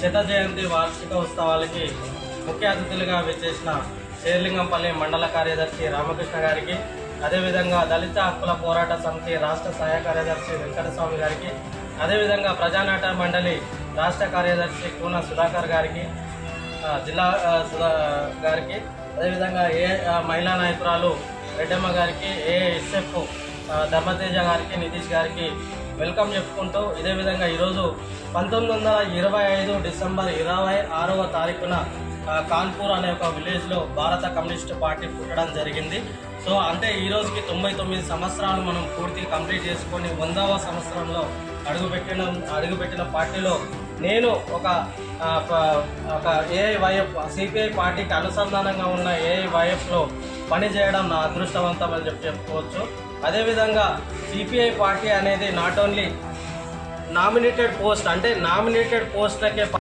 శత జయంతి వార్షిక ఉత్సవాలకి ముఖ్య అతిథులుగా విచ్చేసిన శేర్లింగంపల్లి మండల కార్యదర్శి రామకృష్ణ గారికి, అదేవిధంగా దళిత హక్కుల పోరాట సమితి రాష్ట్ర సహాయ కార్యదర్శి వెంకటస్వామి గారికి, అదేవిధంగా ప్రజానాట మండలి రాష్ట్ర కార్యదర్శి కూన సుధాకర్ గారికి, జిల్లా గారికి, అదేవిధంగా మహిళా నాయకురాలు రెడ్డమ్మ గారికి, ఎస్ఎఫ్ ధర్మతేజ గారికి, నితీష్ గారికి వెల్కమ్ చెప్పుకుంటూ, ఇదే విధంగా ఈరోజు 1925 డిసెంబర్ 26వ తారీఖున కాన్పూర్ అనే ఒక విలేజ్లో భారత కమ్యూనిస్ట్ పార్టీ పుట్టడం జరిగింది. సో అంటే ఈ రోజుకి 99 సంవత్సరాలు మనం పూర్తి కంప్లీట్ చేసుకొని 100వ సంవత్సరంలో అడుగుపెట్టిన పార్టీలో నేను ఒక ఏఐవైఎఫ్ సిపిఐ పార్టీకి అనుసంధానంగా ఉన్న ఏఐవైఎఫ్లో పనిచేయడం నా అదృష్టవంతం అని చెప్పుకోవచ్చు. అదేవిధంగా సిపిఐ పార్టీ అనేది నాట్ ఓన్లీ నామినేటెడ్ పోస్ట్ అంటే నామినేటెడ్ పోస్ట్లకే